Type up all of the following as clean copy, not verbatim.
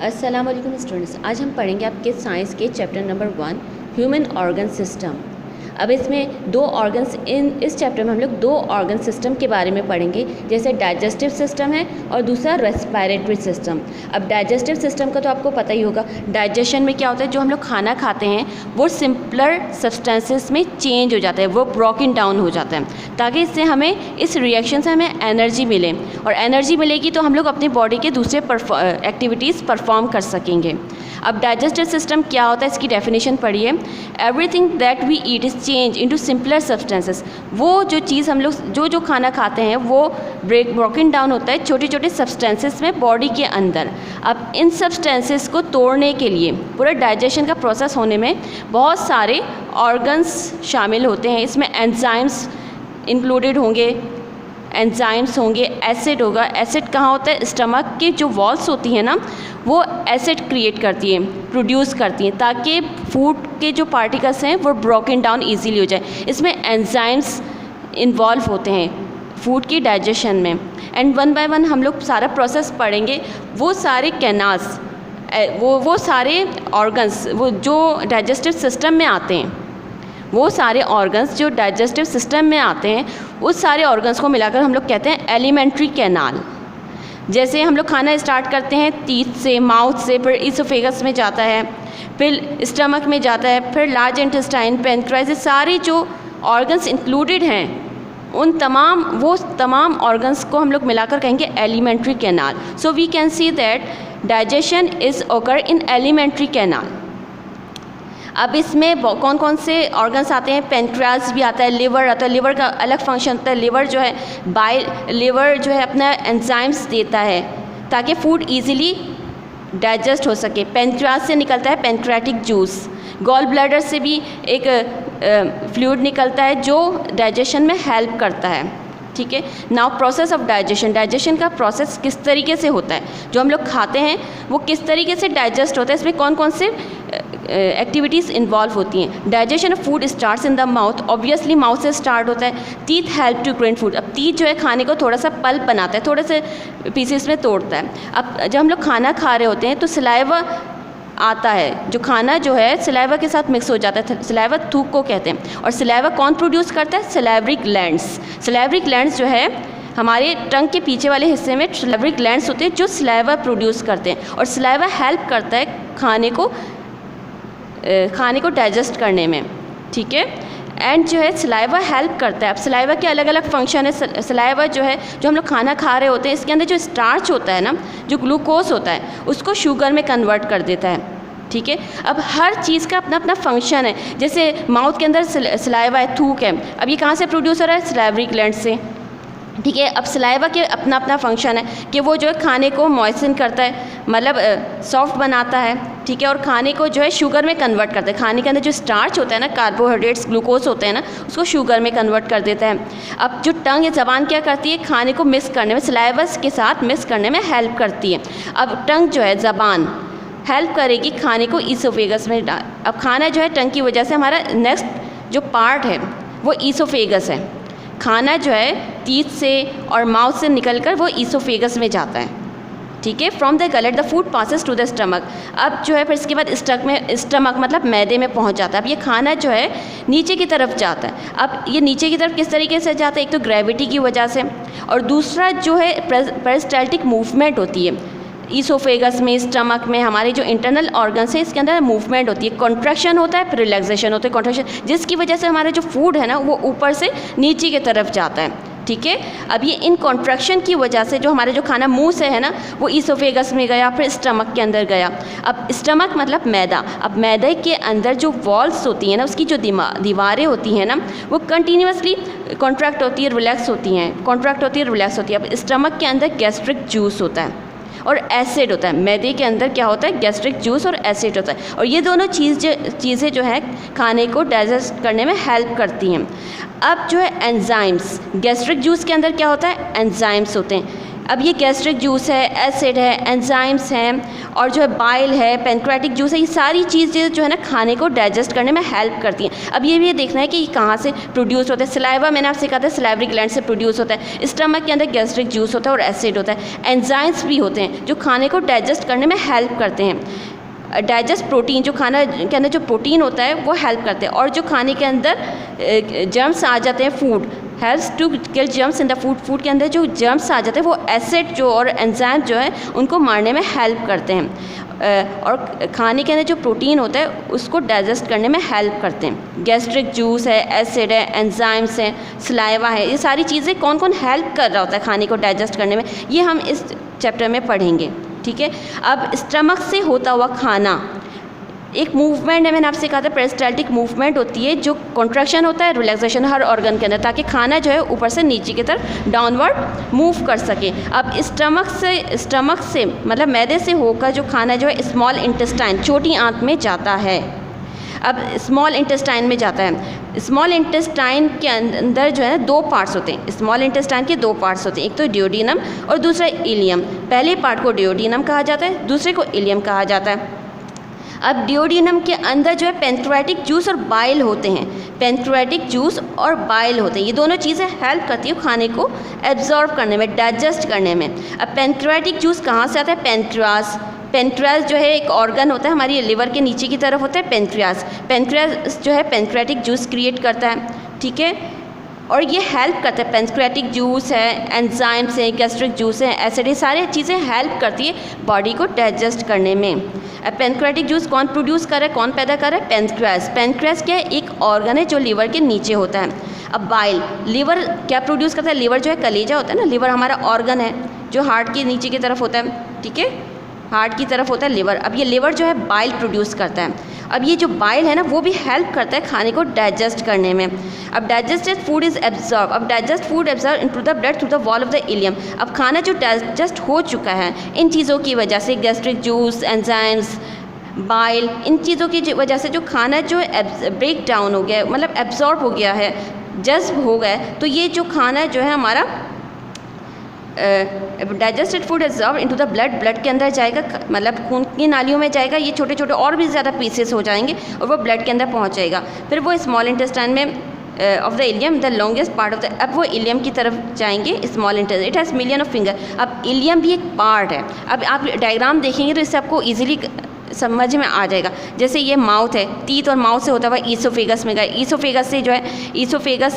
अस्सलाम वालेकुम स्टूडेंट्स, आज हम पढ़ेंगे आपके साइंस के chapter number 1 human organ system. अब इसमें दो ऑर्गन्स इस चैप्टर में हम लोग दो ऑर्गन सिस्टम के बारे में पढ़ेंगे, जैसे डाइजेस्टिव सिस्टम है और दूसरा रेस्पिरेटरी सिस्टम। अब डाइजेस्टिव सिस्टम का तो आपको पता ही होगा, डाइजेशन में क्या होता है, जो हम लोग खाना खाते हैं वो सिंपलर सब्सटेंसेस में चेंज हो जाता है, वो ब्रोकन डाउन हो जाता है, ताकि इससे हमें इस रिएक्शन से हमें एनर्जी मिले, और एनर्जी मिलेगी तो हम लोग अपनी बॉडी के दूसरे एक्टिविटीज़ परफॉर्म कर सकेंगे। अब डाइजेस्टिव सिस्टम क्या होता है, इसकी डेफिनेशन पढ़िए। Everything that we eat is change into simpler substances. वो जो चीज़ हम लोग जो खाना खाते हैं वो ब्रोकन डाउन होता है छोटे छोटे सब्सटेंसेस में बॉडी के अंदर। अब इन सब्सटेंसेस को तोड़ने के लिए पूरा डाइजेशन का प्रोसेस होने में बहुत सारे ऑर्गन्स शामिल होते हैं। इसमें एंजाइम्स इंक्लूडेड होंगे, एंजाइम्स होंगे, एसिड होगा। एसिड कहाँ होता है, स्टमक की जो वॉल्स होती हैं ना, वो एसिड क्रिएट करती हैं, प्रोड्यूस करती हैं, ताकि फूड के जो पार्टिकल्स हैं वो ब्रोकन डाउन इजीली हो जाए। इसमें एंजाइम्स इन्वॉल्व होते हैं फूड की डाइजेशन में। एंड वन बाय वन हम लोग सारा प्रोसेस पढ़ेंगे। वो सारे कैनाल्स, वो सारे ऑर्गन्स वो जो डाइजेस्टिव सिस्टम में आते हैं, वो सारे ऑर्गन्स जो डाइजेस्टिव सिस्टम में आते हैं, उस सारे ऑर्गन्स को मिलाकर हम लोग कहते हैं एलिमेंट्री कैनाल। जैसे हम लोग खाना स्टार्ट करते हैं टीथ से, माउथ से, फिर इसोफेगस में जाता है, फिर स्टमक में जाता है, फिर लार्ज इंटेस्टाइन, पैंक्रियाज, सारे जो ऑर्गन्स इंक्लूडेड हैं उन तमाम ऑर्गन्स को हम लोग मिलाकर कहेंगे alimentary canal. So we can see that digestion is occur in alimentary canal. अब इसमें कौन कौन से ऑर्गन्स आते हैं, पैंक्रियाज भी आता है, लिवर आता है। लिवर का अलग फंक्शन होता है। लिवर जो है अपना एंजाइम्स देता है ताकि फूड इजीली डाइजेस्ट हो सके। पैंक्रियाज से निकलता है पैंक्रियाटिक जूस। गॉल ब्लैडर से भी एक फ्लूइड निकलता है जो डाइजेशन में हेल्प करता है। ठीक है, now process of digestion. Digestion का प्रोसेस किस तरीके से होता है, जो हम लोग खाते हैं वो किस तरीके से डाइजेस्ट होता है, इसमें कौन कौन से एक्टिविटीज़ इन्वॉल्व होती हैं। Digestion of food starts in the mouth. Obviously mouth से स्टार्ट होता है। Teeth help to grind food. अब टीथ जो है खाने को थोड़ा सा पल्प बनाता है, थोड़े से पीसेस में तोड़ता है। अब जब हम लोग खाना खा रहे होते हैं तो सलाइवा आता है, जो खाना जो है सलाइवा के साथ मिक्स हो जाता है। सलाइवा थूक को कहते हैं। और सलाइवा कौन प्रोड्यूस करता है, सलाइवरी ग्लैंड्स। सलाइवरी ग्लैंड्स जो है हमारे टंग के पीछे वाले हिस्से में सलाइवरी ग्लैंड्स होते हैं जो सलाइवा प्रोड्यूस करते हैं। और सलाइवा हेल्प करता है खाने को डाइजेस्ट करने में। ठीक है, एंड जो है सलाइवा हेल्प करता है। अब सलाइवा के अलग अलग फंक्शन है। सलाइवा जो है, जो हम लोग खाना खा रहे होते हैं, इसके अंदर जो स्टार्च होता है ना, जो ग्लूकोज होता है, उसको शुगर में कन्वर्ट कर देता है। ठीक है, अब हर चीज़ का अपना अपना फंक्शन है। जैसे माउथ के अंदर सलाइवा है, थूक है, अब ये कहाँ से प्रोड्यूस हो रहा है, सलाइवरी ग्लैंड से। ठीक है, अब सलाइवा के अपना अपना फंक्शन है कि वो जो है खाने को मॉइस्चन करता है, मतलब सॉफ्ट बनाता है। ठीक है, और खाने को जो है शुगर में कन्वर्ट करता है। खाने के अंदर जो स्टार्च होता है ना, कार्बोहाइड्रेट्स, ग्लूकोज होते हैं ना, उसको शुगर में कन्वर्ट कर देता है। अब जो टंग या ज़बान क्या करती है, खाने को मिक्स करने में, सलाइवस के साथ मिक्स करने में हेल्प करती है। अब टंग जो है, ज़बान हेल्प करेगी खाने को ईसोफेगस में अब खाना जो है टंग की वजह से हमारा नेक्स्ट जो पार्ट है वो ईसोफेगस है। खाना जो है टीथ से और माउथ से निकलकर वो ईसोफेगस में जाता है। ठीक है, from the gullet the food passes to the stomach. अब जो है फिर इसके बाद स्टमक मतलब मैदे में पहुंच जाता है। अब ये खाना जो है नीचे की तरफ जाता है। अब ये नीचे की तरफ किस तरीके से जाता है, एक तो ग्रेविटी की वजह से, और दूसरा जो है पेरिस्टाल्टिक मूवमेंट होती है ईसोफेगस में, स्टमक में। हमारे जो इंटरनल ऑर्गन्स हैं इसके अंदर मूवमेंट होती है, कॉन्ट्रैक्शन होता है, फिर रिलैक्सेशन होता है। कॉन्ट्रैक्शन जिसकी वजह से हमारा जो फूड है ना वो ऊपर से नीचे की तरफ जाता है। ठीक है, अब ये इन कॉन्ट्रैक्शन की वजह से जो हमारे जो खाना मुंह से है ना वो ईसोफेगस में गया, फिर स्टमक के अंदर गया। अब स्टमक मतलब मैदा। अब मैदे के अंदर जो वॉल्स होती हैं ना, उसकी जो दीवारें होती हैं ना, वो कंटिन्यूसली कॉन्ट्रैक्ट होती है, रिलैक्स होती हैं, कॉन्ट्रैक्ट होती है, रिलैक्स होती है। अब स्टमक के अंदर गैस्ट्रिक जूस होता है और एसिड होता है। मैदे के अंदर क्या होता है, गैस्ट्रिक जूस और एसिड होता है। और ये दोनों चीज़ें जो है खाने को डाइजेस्ट करने में हेल्प करती हैं। अब जो है एंजाइम्स, गैस्ट्रिक जूस के अंदर क्या होता है, एंजाइम्स होते हैं। अब ये गैस्ट्रिक जूस है, एसिड है, एंजाइम्स हैं और जो है बाइल है, पैंक्रियाटिक जूस है, ये सारी चीज़ें जो है ना खाने को डाइजेस्ट करने में हेल्प करती हैं। अब ये भी देखना है कि ये कहाँ से प्रोड्यूस होता है। सलाइवा मैंने आपसे कहा था सलाइवरी ग्लैंड से प्रोड्यूस होता है। स्टमक के अंदर गैस्ट्रिक जूस होता है और एसिड होता है। एंजाइम्स भी होते हैं जो खाने को डाइजेस्ट करने में हेल्प करते हैं। डाइजेस्ट प्रोटीन, जो खाना के अंदर जो प्रोटीन होता है वो हेल्प करते हैं। और जो खाने के अंदर जर्म्स आ जाते हैं, food helps to kill germs in the food, food के अंदर जो जर्म्स आ जाते हैं वो एसिड जो और एंजाइम जो है उनको मारने में हेल्प करते हैं। और खाने के अंदर जो प्रोटीन होता है उसको डाइजेस्ट करने में हेल्प करते हैं। गैस्ट्रिक जूस है, एसिड है, एंजाइम्स हैं, सलाइवा है, ये सारी चीज़ें कौन कौन हेल्प कर रहा होता है खाने को डाइजेस्ट करने में, ये हम इस चैप्टर में पढ़ेंगे। ठीक है, अब स्टमक से होता हुआ खाना एक मूवमेंट है, मैंने आपसे कहा था पेरिस्टाल्टिक मूवमेंट होती है, जो कॉन्ट्रैक्शन होता है, रिलैक्सेशन हर ऑर्गन के अंदर, ताकि खाना जो है ऊपर से नीचे की तरफ डाउनवर्ड मूव कर सके। अब स्टमक से मतलब मैदे से होकर जो खाना जो है स्मॉल इंटेस्टाइन, छोटी आंत में जाता है। अब स्मॉल इंटेस्टाइन में जाता है। स्मॉल इंटेस्टाइन के अंदर जो है दो पार्ट्स होते हैं। स्मॉल इंटेस्टाइन के दो पार्ट्स होते हैं, एक तो डियोडिनम और दूसरा इलियम। पहले पार्ट को डियोडिनम कहा जाता है, दूसरे को इलियम कहा जाता है। अब डियोडिनम के अंदर जो है पैंक्रियाटिक जूस और बाइल होते हैं। पैंक्रियाटिक जूस और बाइल होते हैं, ये दोनों चीज़ें हेल्प करती है खाने को एब्जॉर्ब करने में, डाइजेस्ट करने में। अब पैंक्रियाटिक जूस कहाँ से आता है? पैंक्रियास। पैंक्रियास जो है एक ऑर्गन होता है हमारी लिवर के नीचे की तरफ होता है पैंक्रियास। पैंक्रियास जो है पैंक्रियाटिक जूस क्रिएट करता है। ठीक है, और ये हेल्प करता है। पैंक्रियाटिक जूस है, एंजाइम्स है, गैस्ट्रिक जूस है, एसिड, ये सारी चीज़ें हेल्प करती है बॉडी को डाइजेस्ट करने में। अब पैंक्रियाटिक जूस कौन प्रोड्यूस कर रहा है, कौन पैदा कर रहा है? पैंक्रियास। पैंक्रियास क्या है? एक ऑर्गन है जो लिवर के नीचे होता है। अब बाइल, लिवर क्या प्रोड्यूस करता है? लिवर जो है कलेजा होता है ना, लिवर हमारा ऑर्गन है जो हार्ट के नीचे की तरफ होता है। ठीक है, हार्ट की तरफ होता है लिवर। अब ये लिवर जो है बाइल प्रोड्यूस करता है। अब ये जो बाइल है ना वो भी हेल्प करता है खाने को डाइजेस्ट करने में। अब डाइजेस्टेड फूड इज एब्जॉर्ब, अब digest food absorb into the blood through the wall of the ilium. अब खाना जो डाइजेस्ट हो चुका है इन चीज़ों की वजह से, गैस्ट्रिक जूस, एंजाइम्स, बाइल, इन चीज़ों की वजह से जो खाना जो ब्रेक डाउन हो गया, मतलब एब्जॉर्ब हो गया है, जज्ब हो गया, तो ये जो खाना जो है हमारा digested food absorb into the blood, blood के अंदर जाएगा, मतलब खून की नालियों में जाएगा। ये छोटे छोटे और भी ज़्यादा पीसेस हो जाएंगे और वो ब्लड के अंदर पहुंच जाएगा। फिर वो स्मॉल इंटेस्टाइन में of the ilium, the longest part of the, अब वो इलियम की तरफ जाएंगे। Small intestine it has million of finger. अब इलियम भी एक पार्ट है। अब आप डायग्राम देखेंगे तो इससे आपको ईजिली समझ में आ जाएगा। जैसे ये माउथ है, टीथ और माउथ से होता हुआ ईसोफेगस में गया, ईसोफेगस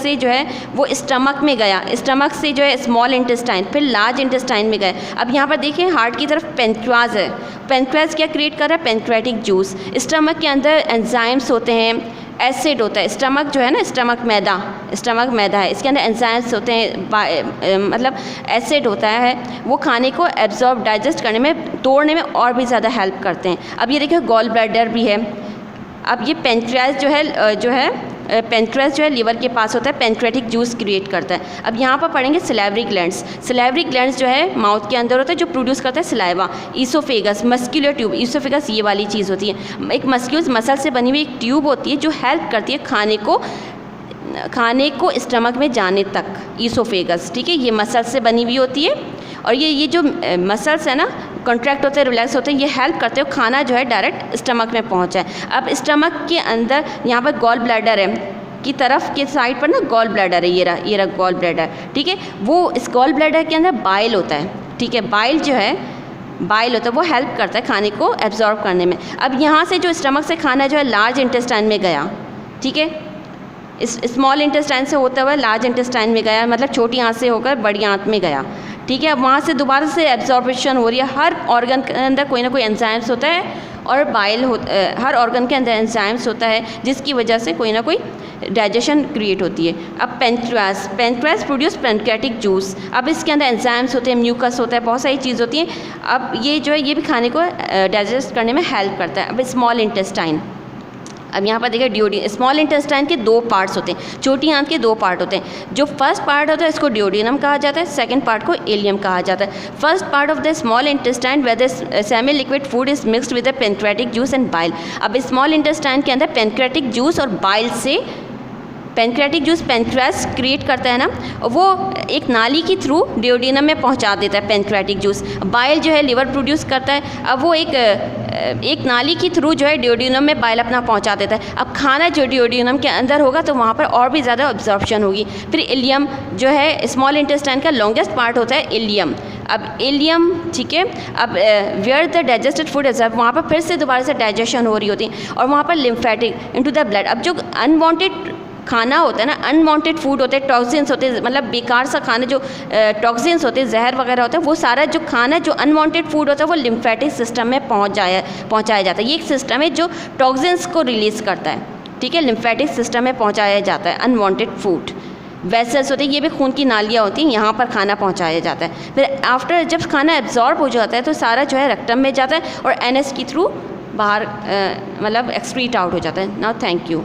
से जो है वो स्टमक में गया, स्टमक से जो है स्मॉल इंटेस्टाइन, फिर लार्ज इंटेस्टाइन में गए। अब यहाँ पर देखिए हार्ट की तरफ पैंक्रियास है। पैंक्रियास क्या क्रिएट कर रहा है? Pancreatic juice. स्टमक के अंदर एंजाइम्स होते हैं, एसिड होता है। स्टमक जो है ना, स्टमक मैदा है, इसके अंदर एंजाइम्स होते हैं, मतलब एसिड होता है, वो खाने को एब्जॉर्ब, डाइजेस्ट करने में, तोड़ने में और भी ज़्यादा हेल्प करते हैं। अब ये देखिए गॉल ब्लैडर भी है। अब ये पैंक्रियास पैंक्रियास जो है लिवर के पास होता है, पैंक्रियाटिक जूस क्रिएट करता है। अब यहाँ पर पढ़ेंगे सलाइवरी ग्लैंड्स। सलाइवरी ग्लैंड्स जो है माउथ के अंदर होता है, जो प्रोड्यूस करता है saliva. Oesophagus, muscular tube, oesophagus ये वाली चीज़ होती है, एक मस्क्यूल्स मसल से बनी हुई एक ट्यूब होती है जो हेल्प करती है खाने को स्टमक में जाने तक, ईसोफेगस। ठीक है, ये मसल से बनी हुई होती है और ये जो मसल्स है ना कॉन्ट्रैक्ट होते हैं, रिलैक्स होते हैं, ये हेल्प करते हो खाना जो है डायरेक्ट स्टमक में पहुंच जाए। अब स्टमक के अंदर यहाँ पर गॉल ब्लैडर है, की तरफ के साइड पर ना गॉल ब्लैडर है, ये रहा गॉल ब्लैडर। ठीक है, वो इस गॉल ब्लैडर के अंदर बाइल होता है। ठीक है, बाइल होता है वो हेल्प करता है खाने को एब्जॉर्ब करने में। अब यहाँ से जो स्टमक से खाना जो है लार्ज इंटेस्टाइन में गया। ठीक है, इस स्मॉल इंटेस्टाइन से होता हुआ लार्ज इंटेस्टाइन में गया, मतलब छोटी आंत से होकर बड़ी आंत में गया। ठीक है, अब वहाँ से दोबारा से एब्जॉर्बेशन हो रही है। हर ऑर्गन के अंदर कोई ना कोई एंजाइम्स होता है और हर ऑर्गन के अंदर एंजाइम्स होता है जिसकी वजह से कोई ना कोई डाइजेशन क्रिएट होती है। अब पैंक्रियास प्रोड्यूस पैंक्रियाटिक जूस। अब इसके अंदर एंजाइम्स होते हैं, म्यूकस होता है, बहुत सारी चीज़ होती है। अब ये जो है ये भी खाने को डाइजेस्ट करने में हेल्प करता है। अब स्मॉल इंटेस्टाइन, अब यहाँ पर देखिए डियोडिनम। स्मॉल इंटेस्टाइन के दो पार्ट्स होते हैं, छोटी आंत के दो पार्ट होते हैं। जो फर्स्ट पार्ट होता है इसको डियोडिनम कहा जाता है, सेकंड पार्ट को इलियम कहा जाता है। First part of the small intestine where the semi liquid food is mixed with the pancreatic juice and bile. अब स्मॉल इंटेस्टाइन के अंदर पैंक्रियाटिक जूस और बाइल से पैंक्रियाटिक जूस पैंक्रियास क्रिएट करता है ना, वो एक नाली के थ्रू डिओडिनम में पहुंचा देता है पैंक्रियाटिक जूस। बाइल जो है लिवर प्रोड्यूस करता है, अब वो एक नाली के थ्रू जो है डिओडिनम में बाइल अपना पहुंचा देता है। अब खाना जो डिओडिनम के अंदर होगा तो वहाँ पर और भी ज़्यादा अब्जॉर्प्शन होगी। फिर इलियम जो है स्मॉल इंटेस्टाइन का लॉन्गेस्ट पार्ट होता है इलियम। अब इलियम, ठीक है, अब where the digested food is, वहाँ पर फिर से दोबारा से डाइजेशन हो रही होती है और वहाँ पर लिम्फेटिक इनटू द ब्लड। अब जो अनवांटेड खाना होता है ना, अनवांटेड फूड होते हैं, टॉक्सिन्स होते हैं, मतलब बेकार सा खाना जो टॉक्सिन्स होते हैं, जहर वगैरह होता है, वो सारा जो खाना जो अनवांटेड फूड होता है वो लिम्फेटिक सिस्टम में पहुँचाया जाता है। ये एक सिस्टम है जो टॉक्सिन्स को रिलीज़ करता है, ठीक है, लिम्फेटिक सिस्टम में पहुँचाया जाता है अनवांटेड फूड। वेसल्स होते हैं, ये भी खून की नालियाँ होती हैं, यहाँ पर खाना पहुँचाया जाता है। फिर आफ्टर जब खाना एब्जॉर्ब हो जाता है तो सारा जो है रेक्टम में जाता है और एनएस के थ्रू बाहर मतलब एक्सक्रीट आउट हो जाता है। Now thank you.